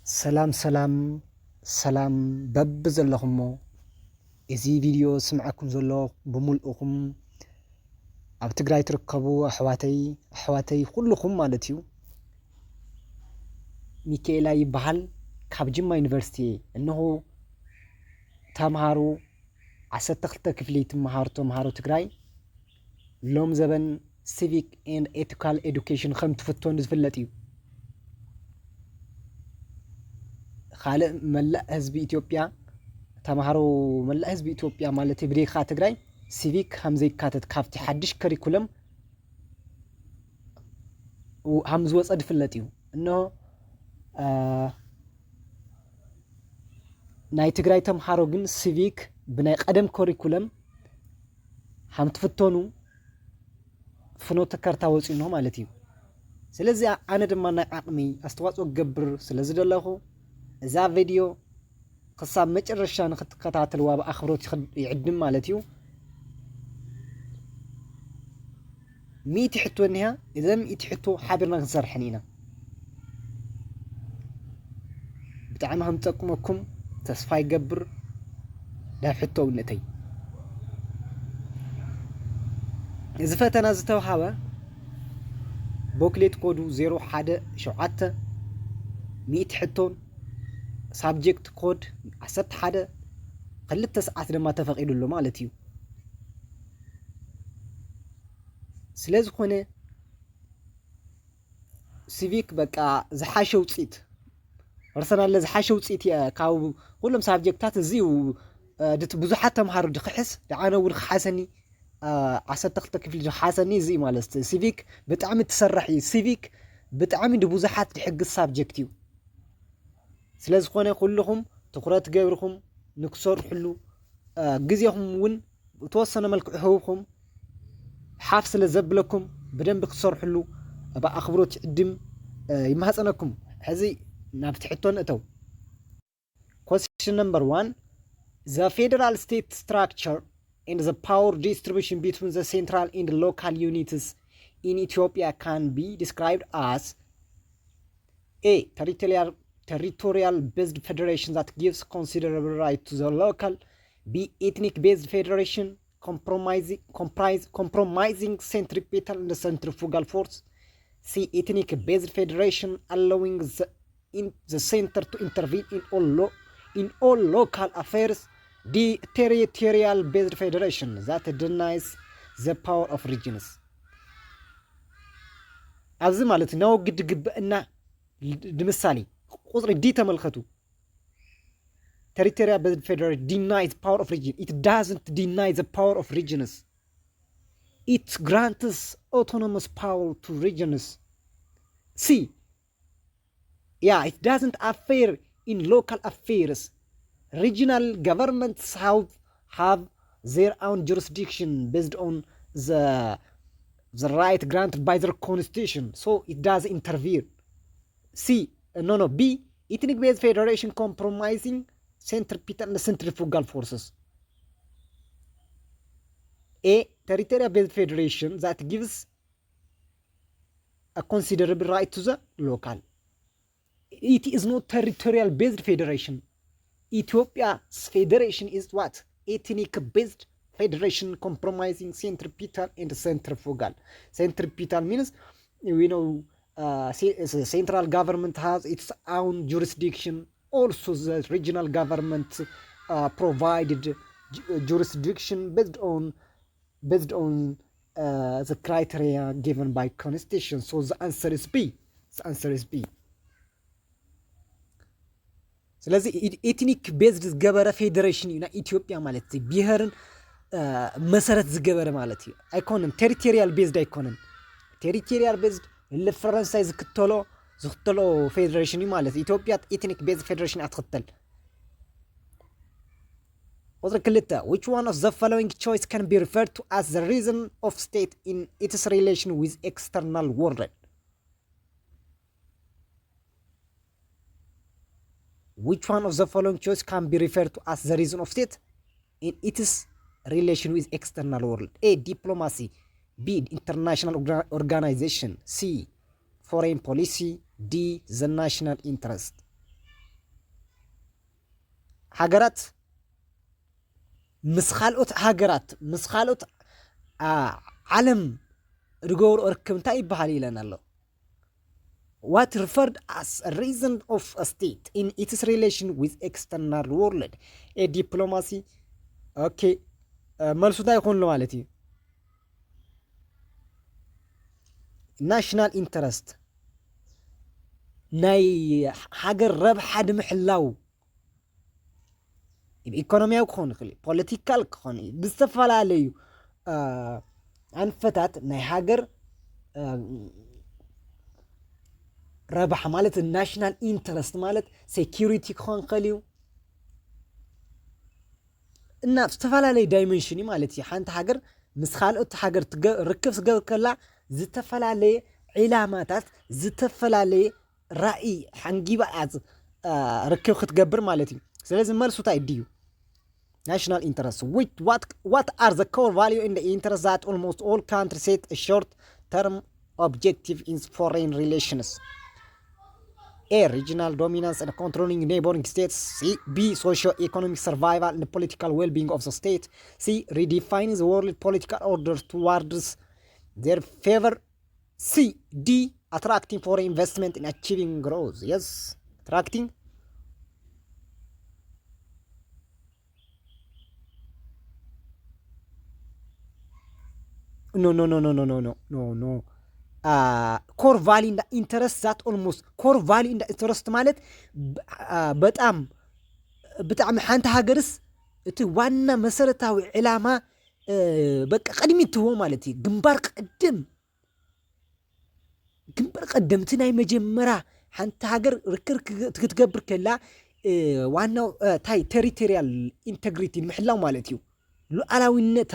سلام سلام سلام بب زلخمو ازي فيديو سمعكم زلو بملؤكم اب تግራይ تركبوا احواتي كلكم مالتيو ميكيلا يبحال ካብ ጅማ ዩኒቨርሲቲ انه ተማሃሩ 12 ክፍሊ ተማሃሩ ትግራይ ሎም ዘበን civic and ethical education ከም ትፍቶን ዝፍለጥ እዩ خالق ملأ حزب إثيوبيا تمهارو ملأ حزب إثيوبيا مالتي بريخا تግራይ civic همزي كاتت كافتي حدش كريكولم وهمز وصد فلتيو انه ناي تግራይ تمهارو ግን civic بناي قدم كوريكولم هم تفتونو ፍኖተ ካርታ ወፂኖ ማለት እዩ ስለዚህ አነ ድማ ናይ አቅሚ አስተዋጽኦ ገብር ስለዚ ደለኹ እዛ ቪዲዮ ክሳብ መጨረሻ ንክትከታተልዋ በአኽብሮት ይዕድም ማለት እዩ ሚት ሕቶኒያ እዘም ይትሕቶ ሓቢርና ክንሰርሕን ኢና ብጣዕሚ ከም ጠቅመኩም ተስፋ ይገብር ዳብ ሕቶ ውነተይ እዚ ፈተና ዝተውሃበ ቦክሌት ኮዱ 017 ሚት ሕቶን ሳብጀክት ኮድ 11 ክልተ ሰዓት ድማ ተፈቂዱሉ ማለት እዩ ስለዚህ ኮነ ሲቪክ በቃ ዝሓሸ ውፅኢት ወርሰናለ ዝሓሸ ውፅኢት ካብ ሁሉም ሳብጀክታት እዚው ድት ብዙሓት ተምሃሩ ድክሕስ ደዓነ እውን ክሓሰኒ 12 ክፍሊ ድሓሰኒ እዚ ማለት ሲቪክ ብጣዕሚ ትሰርሕ ሲቪክ ብጣዕሚ ብዙሓት ድሕግዝ ሳብጀክት እዩ ስለዚህ ኮነ ኩልኩም ትኩረት ገብርኩም ንክሰርሕሉ ግዜኩም እውን ተወሰነ መልክዕ ህውኩም ሓፍ ስለ ዘብለኩም በደንብ ክሰርሕሉ በአኽብሮት ዕድም ይማህፀነኩም ሕዚ ናብ ትሕቶን እተው question number 1 the federal state structure and the power distribution between the central and local units in Ethiopia can be described as A. Territorial based federation that gives considerable right to the local. B. Ethnic based federation compromising centripetal and centrifugal force. C. Ethnic based federation allowing the center to intervene in all local affairs. D. Territorial based federation that denies the power of regions. ኣብዚ ማለት ነው ግድ ግብእና ድምሳሌ ቁጥሪ ዲ ተመልከቱ territorial based federation denies power of region. It doesn't deny the power of regions. It grants autonomous power to regions. C. Yeah, it doesn't affair in local affairs. Regional governments have their own jurisdiction based on the right granted by their constitution, so it does interfere. C. No. B. Ethnic based federation compromising centripetal and centrifugal forces. A. Territorial based federation that gives a considerable right to the local. It is not territorial based federation. Ethiopia's federation is what? Ethnic based federation compromising centripetal and centrifugal. Centripetal means the central government has its own jurisdiction. Also the regional government provided jurisdiction based on the criteria given by constitution. So the answer is B. ስለዚህ ኤትኒክ ቤዝድ ዝገበረ ፌዴሬሽን እዩ ኢትዮጵያ ማለት እዩ ብሄርን መሰረት ዝገበረ ማለት እዩ አይኮንም ቴሪቶሪያል ቤዝድ አይኮንም ቴሪቶሪያል ቤዝድ ለፈረንሳይ ዝክተሎ ፌዴሬሽን እዩ ማለት ኢትዮጵያ ኤትኒክ ቤዝድ ፌዴሬሽን አትክተል ቁጥር ክልተ which one of the following choice can be referred to as the reason of state in its relation with external world. Which one of the following choice can be referred to as the reason of state in its relation with external world? A. Diplomacy. B. International organization. C. Foreign policy. D. The national interest. ሃገራት مسخالوت هاجرات مسخالوت عالم رجور أركمتا يبهالي لنا الله what referred as a reason of a state in its relation with external world a diplomacy okay مالسودا يكون له مالتي national interest ناي حاجر ربح محلاو ኢኮኖሚያዊ ክኾን ይኽእል ፖለቲካል ክኾን ብዝተፈላለዩ አንፈታት ናይ ሃገር ረብሓ ማለት ናሽናል ኢንተረስት ማለት ሴኩሪቲ ክኾን ይኽእል እና ዝተፈላለዩ ዳይሜንሽን ማለት እዩ ሓንቲ ሃገር ምስ ካልኦት ሃገር ርክብ ዝገብር ከላ ዝተፈላለዩ ዒላማታት ዝተፈላለዩ ራእይ ሓንጊባ ርክብ ክትገብር ማለት እዩ ስለዚ መልሱ እንታይ ድዩ national interest what are the core value in the interest that almost all countries set a short term objective in foreign relations A regional dominance and controlling neighboring states C B socio-economic survival and the political well-being of the state C redefining the world political order towards their favor C D attracting foreign investment in achieving growth yes attracting No. Core value in the interest that almost core value in the interest ማለት በጣም ሓንቲ ሃገርስ እቲ ዋና መሰረታዊ ዕላማ በቃ ቀድሚትዎ ማለት እዩ ግንባር ቀደም እቲ ናይ መጀመሪያ ሓንቲ ሃገር ርክር ክትገብር ከላ ዋናው ታይ ቴሪቶሪያል ኢንቴግሪቲ ምሕላው ማለት እዩ ሉዓላዊነታ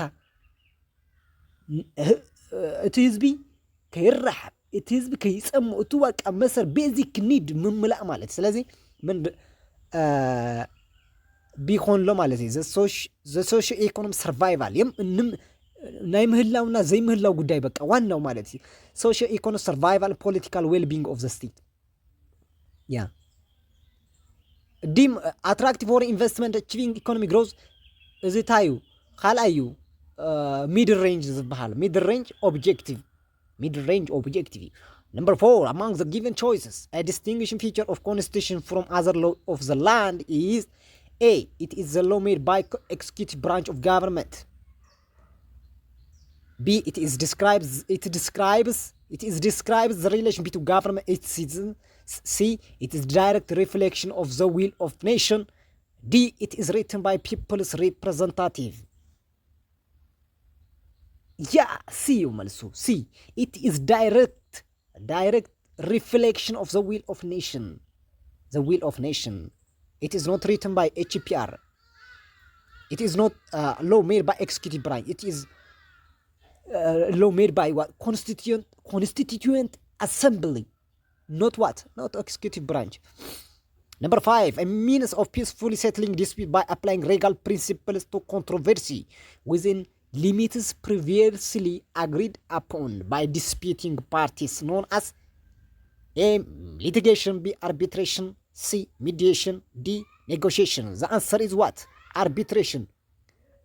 እቲ ህዝቢ ከይራሓብ እቲ ህዝቢ ከይፀምኡ እቲ ዋቃ መሰር ቤዚክ ኒድ ምምላእ ማለት ስለዚ ምን ቢኾን ሎ ማለት እዩ ዘ ሶሽዮ ኢኮኖሚ ሰርቫይቫል ናይ ምህላውና ዘይምህላው ጉዳይ በቃ ዋናው ማለት እዩ ሶሽዮ ኢኮኖሚ ሰርቫይቫል ፖለቲካል ዌልቢንግ ኦፍ ዘ ስቴት ያ ዲም አትራክቲቭ ፎር ኢንቨስትመንት አቺቪንግ ኢኮኖሚ ግሮዝ እዚ ታዩ ካልአዩ middle range ዝበሃል middle range objective number 4 among the given choices a distinguishing feature of constitution from other law of the land is A it is the law made by executive branch of government B it describes the relation between government and its citizens C it is direct reflection of the will of nation D it is written by people's representative Yeah, see you Malsu. See, it is direct reflection of the will of nation. The will of nation. It is not written by HPR. It is not law made by executive branch. It is law made by what? Constituent assembly. Not what? Not executive branch. Number 5, a means of peacefully settling dispute by applying legal principles to controversy within limits previously agreed upon by disputing parties known as A. Litigation B. Arbitration C. Mediation D. Negotiation. The answer is what? Arbitration.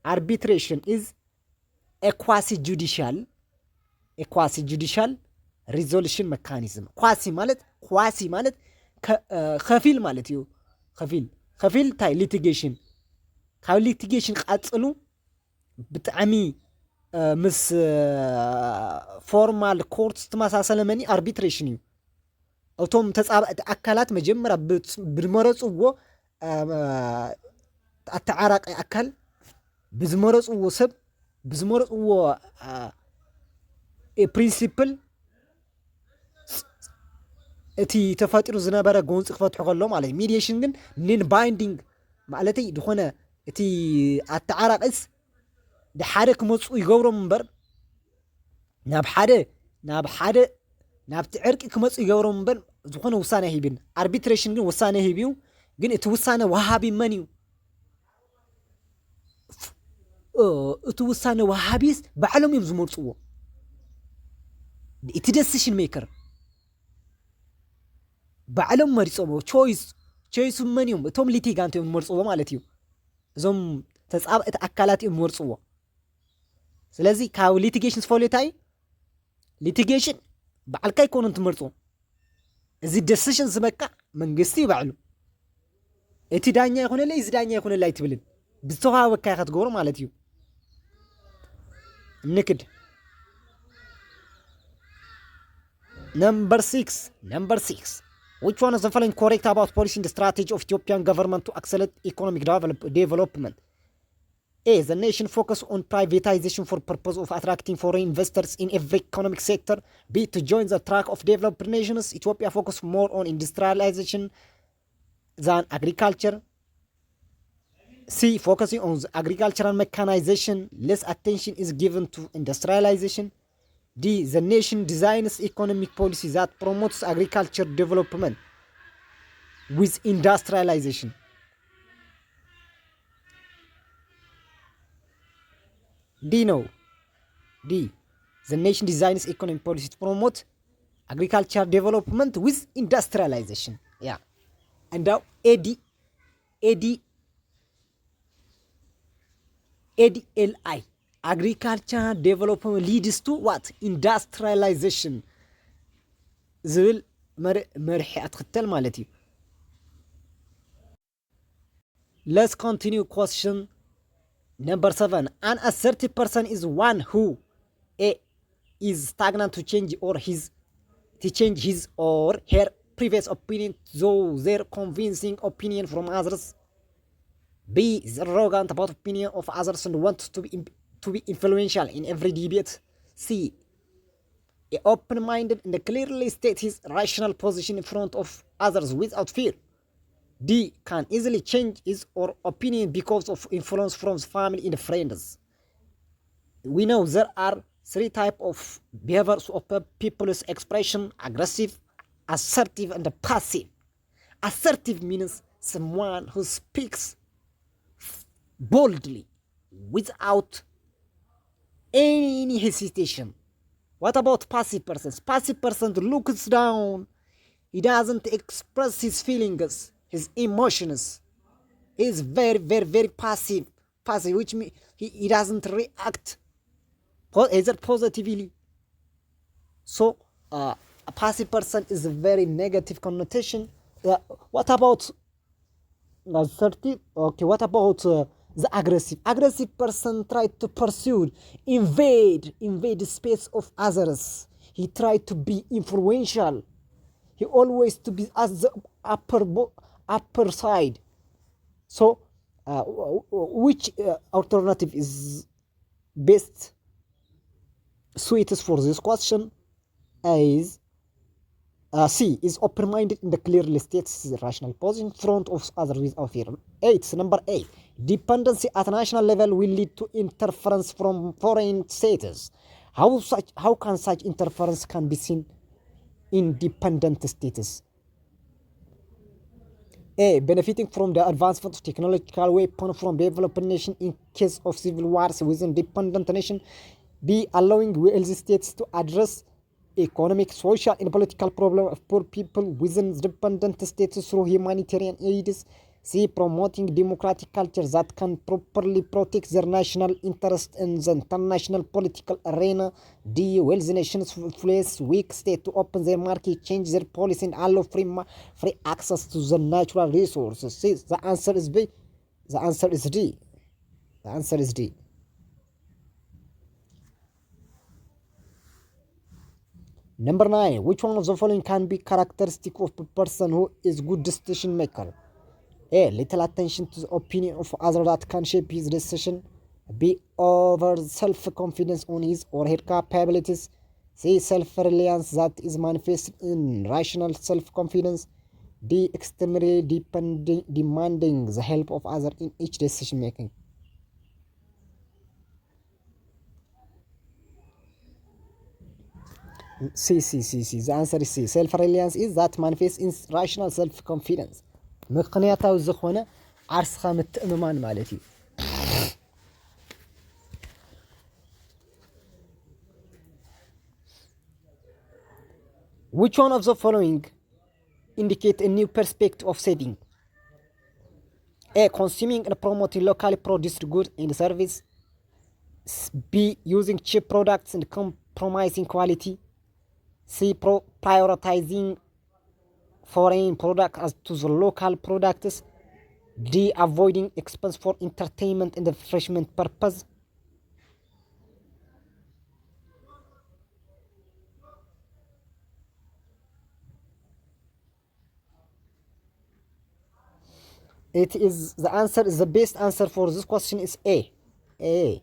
Arbitration is a quasi-judicial resolution mechanism. quasi ማለት ከፊል ማለት እዩ ከፊል ታይ litigation ካብ litigation ቃጽሉ ብጣዕሚ ምስ ፎርማል ኮርት ተመሳሰለ መኒ አርቢትሬሽን እዩ እቶም ተጻባእቲ አካላት መጀመሪያ ብዝመረጽዎ አተዓራቂ አካል ብዝመረጽዎ ሰብ ብዝመረጽዎ ፕሪንሲፕል እቲ ተፈጥሮ ዝነበረ ጎንጽ ክፈትሑ ከሎ ማለት ሚዲዬሽን ግን ኒን ባይንዲንግ ማለት ድኾነ እቲ አተዓራቂስ دحادة كمصو يجورم بر ناب تعرق كمصو يجورم بر زخونه وسانه هيبين arbitration جن وسانه هيبيو جن اتوسانه وهابي منيو اتوسانه وهابيس بعلم يمزمر صو decision maker بعلم مريصو choice منيوم توم ليتيغانت يمر صو مالتيو እዞም ተጻብእቲ ኣካላት እዮም ወርጽዎ ስለዚ ካብ ሊቲጌሽን ስፈልዮታይ ሊቲጌሽን ባዕልካ ይኮኑ ትመርጾ እዚ ዲሲሽን ዝመካ መንግስቲ ይባዕሉ እቲ ዳኛ ይኹነለይ እዚ ዳኛ ይኹነለይ ትብልን ብዝተዋወካ ኢኻ ትገብሮ ማለት እዩ ንክድ Number 6. Which one is the following correct about policy and the strategy of Ethiopian government to accelerate economic development? A. The nation focus on privatization for purpose of attracting foreign investors in every economic sector. B. To join the track of developed nations, Ethiopia focus more on industrialization than agriculture. C. Focusing on the agricultural mechanization, less attention is given to industrialization. D. The nation designs economic policy that promotes agriculture development with industrialization. D. No. D. The nation designs economic policy to promote agriculture development with industrialization. Yeah. And now ADLI. Agriculture development leads to what? Industrialization. ዝብል መርሒ ኣትክተል ማለት እዩ Let's continue question number 7. An assertive person is one who A. is stagnant to change his or her previous opinion though their convincing opinion from others. B. is arrogant about opinion of others and wants to be influential in every debate. C. Open-minded and clearly states his rational position in front of others without fear. D. Can easily change his or opinion because of influence from family and friends. We know there are 3 types of behaviors of people's expression: aggressive, assertive, and passive. Assertive means someone who speaks boldly without any hesitation. What about passive persons? Passive person looks down. He doesn't express his feelings, his emotions. He is very, very, very passive. Passive, which means he doesn't react either positively. So, a passive person is a very negative connotation. What about assertive? Okay, what about the aggressive? Aggressive person tried to pursue, invade the space of others. He tried to be influential. He always to be at the upper side. So, which alternative is best suited for this question? Is C. is open-minded and clearly states his rational position in front of others without fear. 8. Number 8. Dependency at national level will lead to interference from foreign states. How can such interference can be seen in dependent status? A. Benefiting from the advancement of technological weapons from developed nation in case of civil wars within dependent nation. B. Allowing wealthy states to address economic, social, and political problems of poor people within dependent states through humanitarian aid. C. Promoting democratic culture that can properly protect their national interest in the international political arena. D. Wealthy nations influence weak states to open their market, change their policy, and allow free access to the natural resources. C. The answer is B. The answer is D. The answer is D. Number 9. Which one of the following can be characteristic of a person who is good decision maker? A. Little attention to the opinion of others that can shape his decision. B. Over self-confidence on his or her capabilities. C. Self-reliance that is manifested in rational self-confidence. D. Extremely demanding the help of others in each decision making. C. The answer is C. Self-reliance is that manifests in rational self-confidence. ምክንያታዊ ዝኾነ ዓርስኻ ምትእምማን ማለት እዩ Which one of the following indicate a new perspective of saving? A. Consuming and promoting locally produced goods and service. B. Using cheap products and compromising quality. C. Prioritizing foreign products as to the local products. D. Avoiding expense for entertainment and refreshment purpose. The best answer for this question is A. A.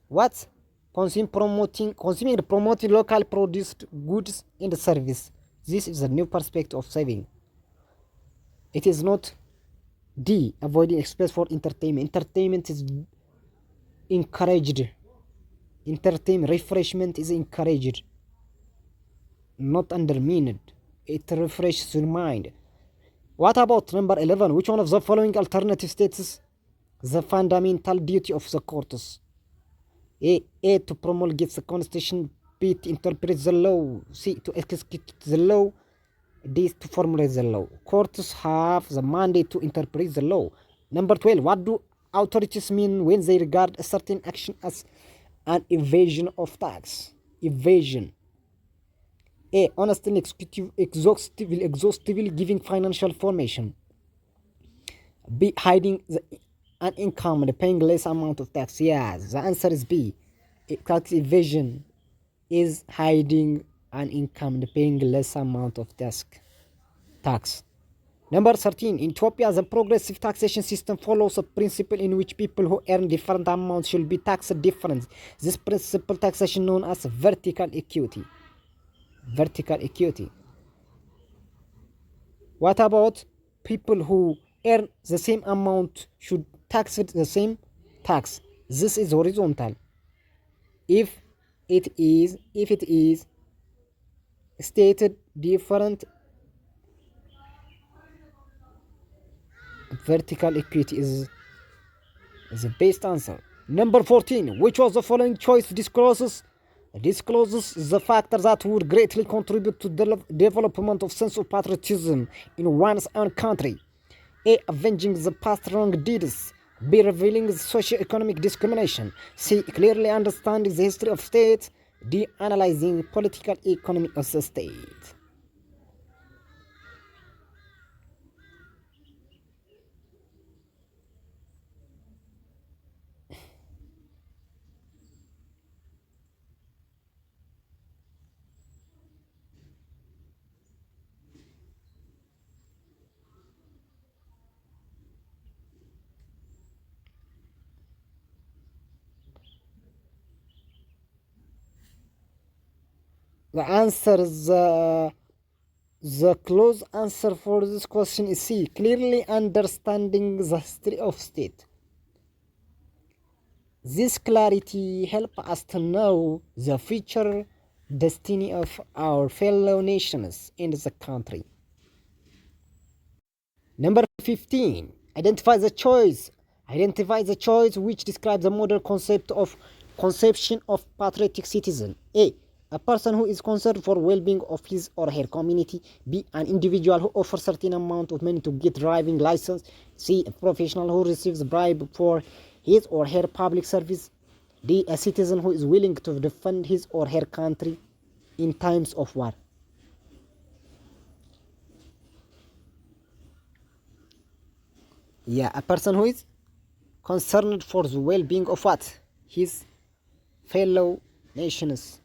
What? Consuming and promoting local produced goods and service. This is a new perspective of saving. It is not D. Avoiding expense for entertainment. Entertainment is encouraged. Refreshment is encouraged, not undermined. It refreshes your mind. What about number 11? Which one of the following alternative states the fundamental duty of the courts? A. To promulgate the constitution. B. To interpret the law. C. To execute the law. D. To formulate the law. Courts have the mandate to interpret the law. Number 12. What do authorities mean when they regard a certain action as an evasion of tax? Evasion. A. Honest and exhaustively giving financial information. B. Hiding an income and paying less amount of tax. Yes, the answer is B. Tax evasion is hiding an income and paying less amount of tax. Number 13. In Ethiopia, the progressive taxation system follows a principle in which people who earn different amounts should be taxed differently. This principle taxation known as vertical equity. What about people who earn the same amount should tax it the same tax? This is horizontal. If it is stated different, vertical equity is the best answer. Number 14. Which was the following choice discloses the factor that would greatly contribute to the development of sense of patriotism in one's own country? A. Avenging the past wrong deeds. B. Revealing the socio-economic discrimination. C. Clearly understanding the history of state. D. Analyzing political economy of the state. The answer, the close answer for this question is C. Clearly understanding the history of state. This clarity helps us to know the future destiny of our fellow nations in the country. Number 15. Identify the choice which describes the modern conception of patriotic citizen. A person who is concerned for well-being of his or her community. B. An individual who offers certain amount of money to get driving license. C. A professional who receives bribe for his or her public service. D. A citizen who is willing to defend his or her country in times of war. Yeah, a person who is concerned for the well-being of what? His fellow nations.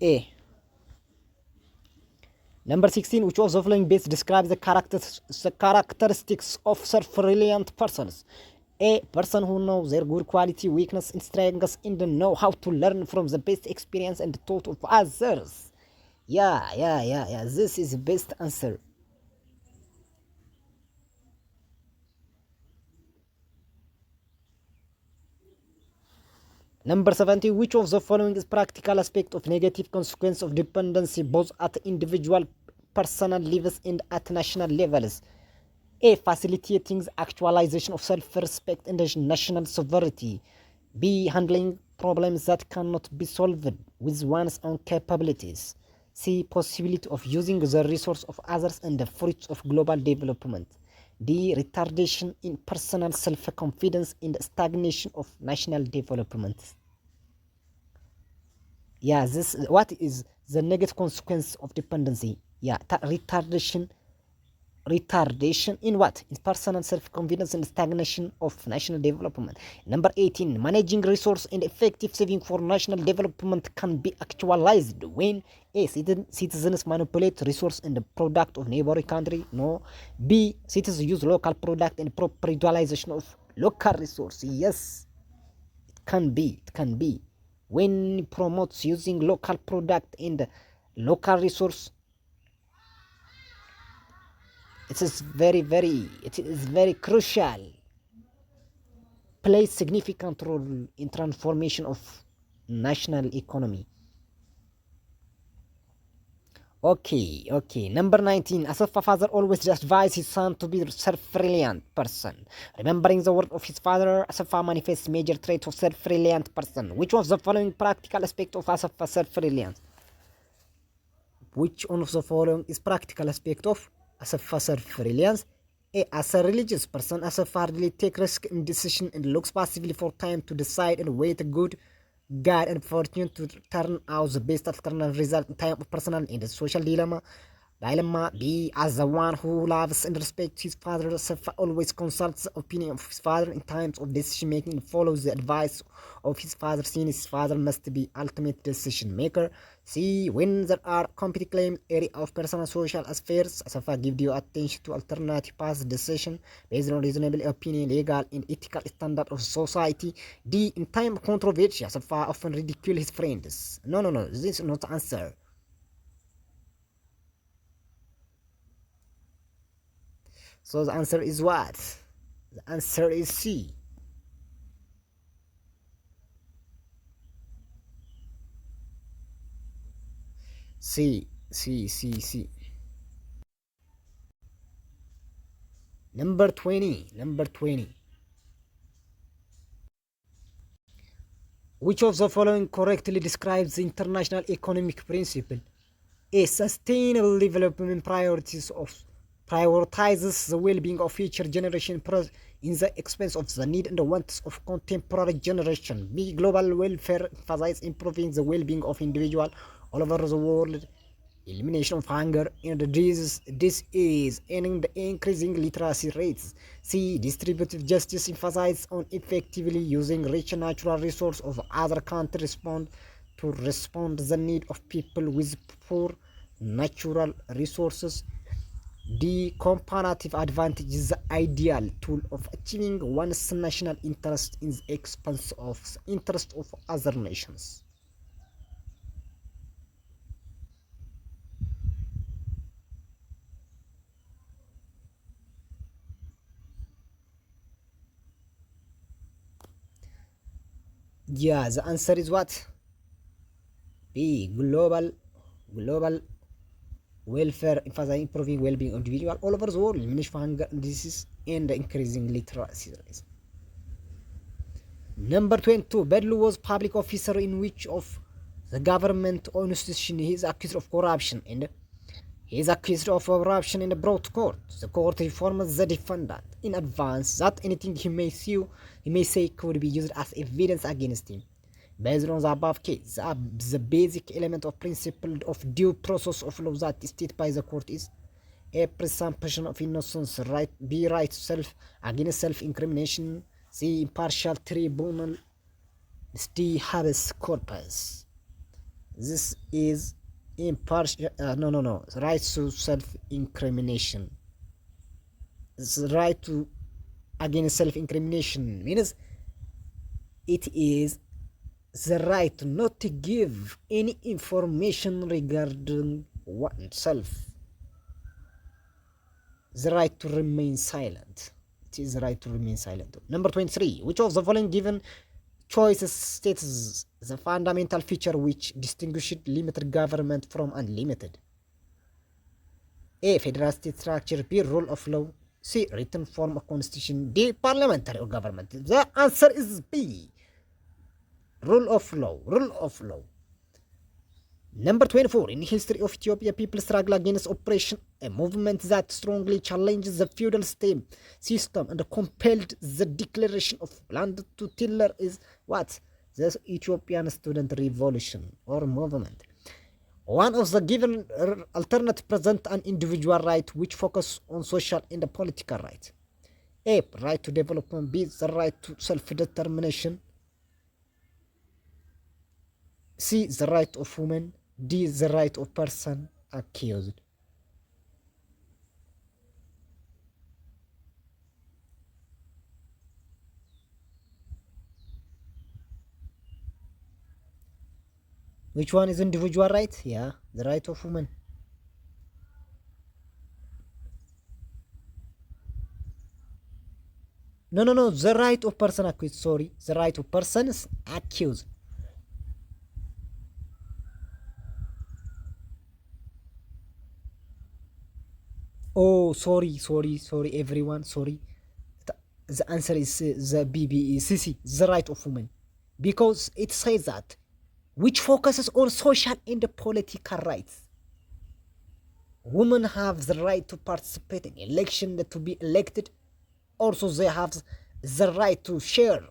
A. Number 16. Which of the following best describes the characteristics of self-reliant persons? A. Person who knows their good quality, weakness, and strengths, and know how to learn from the best experience and thought of others. Yeah. This is the best answer. Number 70. Which of the following is practical aspect of negative consequence of dependency both at individual personal levels and at national levels? A. Facilitating the actualization of self-respect and national sovereignty. B. Handling problems that cannot be solved with one's own capabilities. C. Possibility of using the resource of others and the fruits of global development. D. Retardation in personal self-confidence and stagnation of national development. Yeah, this what is the negative consequence of dependency? Yeah, retardation in what? In personal self-confidence and stagnation of national development. Number 18, managing resource and effective saving for national development can be actualized when A. Citizens manipulate resource and the product of neighboring country. No. B. Citizens use local product and proper utilization of local resource. Yes, it can be. When it promotes using local product and local resource, it is very crucial, plays significant role in transformation of national economy. Okay. Number 19. Asefe father always advised his son to be a self-reliant person. Remembering the word of his father, Asefe manifests major trait of self-reliant person. Which of the following practical aspect of Asefe self-reliance? Which one of the following is practical aspect of Asefe self-reliance? A. As a religious person, Asefe hardly take risk in decision and looks passively for time to decide and wait a good God and fortune to turn out the best alternative result in time of personal and social dilemma. B. As the one who loves and respects his father, Asefe always consults the opinion of his father in times of decision making and follows the advice of his father, since his father must be ultimate decision maker. C. When there are competing claims area of personal social affairs, Asefe give due attention to alternative path decision based on reasonable opinion, legal and ethical standard of society. D. In time of controversy, Asefe often ridicule his friends. No, this is not the answer. So the answer is what? The answer is C. C. Number 20. Which of the following correctly describes the international economic principle? A. Sustainable development prioritizes the well-being of future generation in the expense of the need and the wants of contemporary generation. B. Global welfare emphasizes improving the well-being of individuals all over the world, elimination of hunger and disease, and increasing literacy rates. C. Distributive justice emphasizes on effectively using rich natural resources of other countries to respond to the need of people with poor natural resources. D. Comparative advantage is the ideal tool of achieving one's national interest in the expense of the interest of other nations. Yeah, the answer is what? B. Global welfare emphasizing improving well-being of individuals all over the world, elimination of hunger and disease, and increasing literacy rates. Number 22. Bedlu was public officer in which of the government or institution he is accused of corruption and brought to court. The court informs the defendant in advance that anything he may say could be used as evidence against him. Based on the above case, the basic element of principle of due process of law that is stated by the court is A. Presumption of innocence, B. Right to self against self-incrimination, C. Impartial tribunal, D. Habeas corpus. This is impartial. Right to self-incrimination. The right to against self-incrimination means it is the right not to give any information regarding oneself. The right to remain silent. It is the right to remain silent. Number 23. Which of the following given choices states the fundamental feature which distinguishes limited government from unlimited? A. Federal state structure. B. Rule of law. C. Written form of constitution. D. Parliamentary government. The answer is B. Rule of law. Number 24, in the history of Ethiopia, people struggle against oppression, a movement that strongly challenges the feudal system and compelled the declaration of land to tiller is what? The Ethiopian student revolution or movement. One of the given alternatives present an individual right which focus on social and political rights. A, right to development. B, the right to self-determination. C, the right of women. D, the right of person accused. Which one is individual right? Yeah, the right of women. No, the right of person accused, sorry. The right of persons accused. Oh, sorry, everyone, sorry. The answer is the BBCC, the right of women. Because it says that, which focuses on social and political rights. Women have the right to participate in election, to be elected. Also, they have the right to share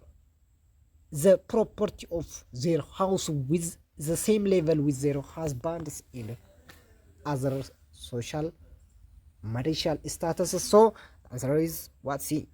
the property of their house with the same level with their husbands in other social marital status. So, answer is what? C.